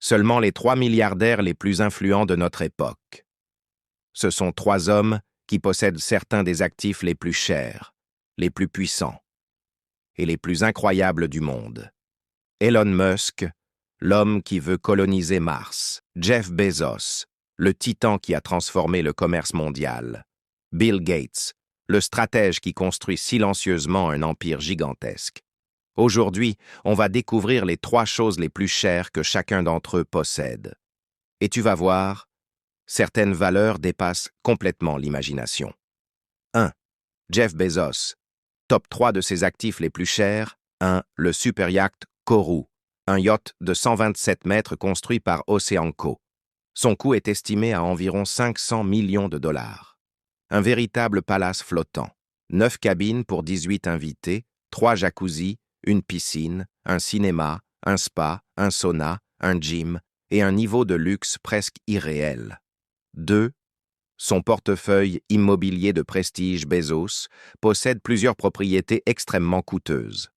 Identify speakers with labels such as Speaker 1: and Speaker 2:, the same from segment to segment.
Speaker 1: seulement les 3 milliardaires les plus influents de notre époque. Ce sont 3 hommes qui possèdent certains des actifs les plus chers, les plus puissants et les plus incroyables du monde. Elon Musk, l'homme qui veut coloniser Mars. Jeff Bezos, le titan qui a transformé le commerce mondial. Bill Gates, le stratège qui construit silencieusement un empire gigantesque. Aujourd'hui, on va découvrir les 3 choses les plus chères que chacun d'entre eux possède. Et tu vas voir, certaines valeurs dépassent complètement l'imagination. 1. Jeff Bezos. Top 3 de ses actifs les plus chers. 1. Le super yacht Kourou, un yacht de 127 mètres construit par Oceanco. Son coût est estimé à environ 500 millions de dollars. Un véritable palace flottant. 9 cabines pour 18 invités, 3 jacuzzis, une piscine, un cinéma, un spa, un sauna, un gym et un niveau de luxe presque irréel. 2. Son portefeuille immobilier de prestige Bezos possède plusieurs propriétés extrêmement coûteuses.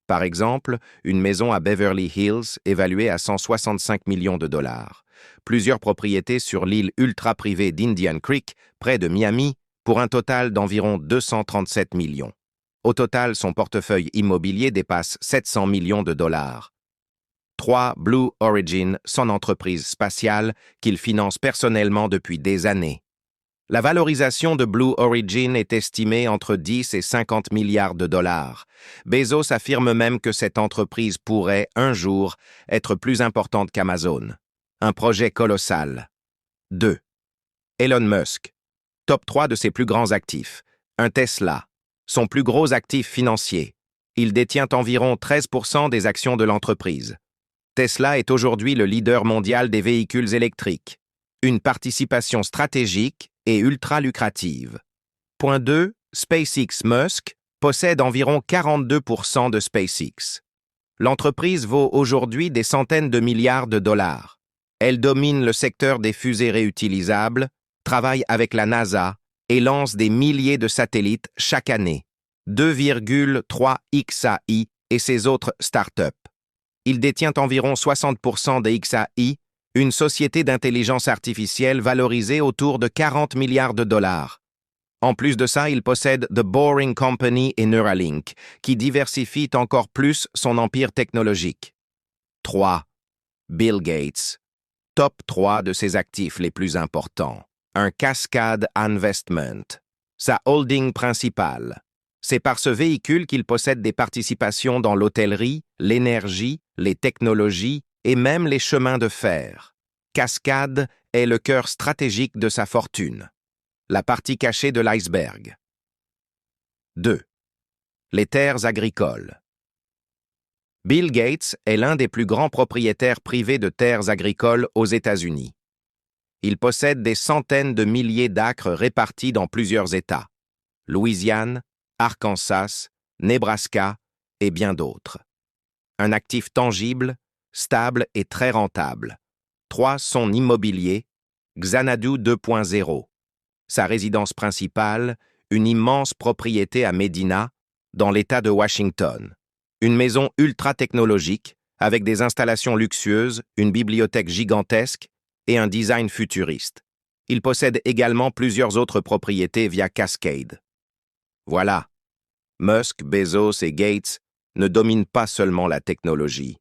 Speaker 1: Par exemple, une maison à Beverly Hills évaluée à 165 millions de dollars. Plusieurs propriétés sur l'île ultra-privée d'Indian Creek, près de Miami, pour un total d'environ 237 millions. Au total, son portefeuille immobilier dépasse 700 millions de dollars. 3. Blue Origin, son entreprise spatiale qu'il finance personnellement depuis des années. La valorisation de Blue Origin est estimée entre 10 et 50 milliards de dollars. Bezos affirme même que cette entreprise pourrait, un jour, être plus importante qu'Amazon. Un projet colossal. 2. Elon Musk. Top 3 de ses plus grands actifs. Un Tesla. Son plus gros actif financier. Il détient environ 13% des actions de l'entreprise. Tesla est aujourd'hui le leader mondial des véhicules électriques. Une participation stratégique et ultra lucrative. Point 2. SpaceX. Musk possède environ 42% de SpaceX. L'entreprise vaut aujourd'hui des centaines de milliards de dollars. Elle domine le secteur des fusées réutilisables, travaille avec la NASA et lance des milliers de satellites chaque année. 2,3 XAI et ses autres startups. Il détient environ 60% des XAI, une société d'intelligence artificielle valorisée autour de 40 milliards de dollars. En plus de ça, il possède The Boring Company et Neuralink, qui diversifient encore plus son empire technologique. 3. Bill Gates. Top 3 de ses actifs les plus importants. Un Cascade Investment. Sa holding principale. C'est par ce véhicule qu'il possède des participations dans l'hôtellerie, l'énergie, les technologies et même les chemins de fer. Cascade est le cœur stratégique de sa fortune. La partie cachée de l'iceberg. 2. Les terres agricoles. Bill Gates est l'un des plus grands propriétaires privés de terres agricoles aux États-Unis. Il possède des centaines de milliers d'acres répartis dans plusieurs États. Louisiane, Arkansas, Nebraska et bien d'autres. Un actif tangible, stable et très rentable. 3. Son immobilier, Xanadu 2.0. Sa résidence principale, une immense propriété à Medina, dans l'État de Washington. Une maison ultra-technologique, avec des installations luxueuses, une bibliothèque gigantesque et un design futuriste. Il possède également plusieurs autres propriétés via Cascade. Voilà, Musk, Bezos et Gates ne dominent pas seulement la technologie.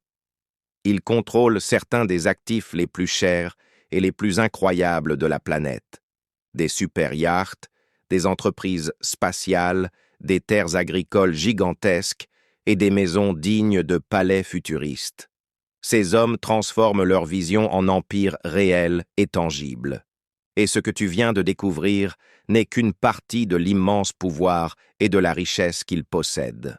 Speaker 1: Ils contrôlent certains des actifs les plus chers et les plus incroyables de la planète. Des super yachts, des entreprises spatiales, des terres agricoles gigantesques et des maisons dignes de palais futuristes. Ces hommes transforment leur vision en empire réel et tangible. Et ce que tu viens de découvrir n'est qu'une partie de l'immense pouvoir et de la richesse qu'ils possèdent.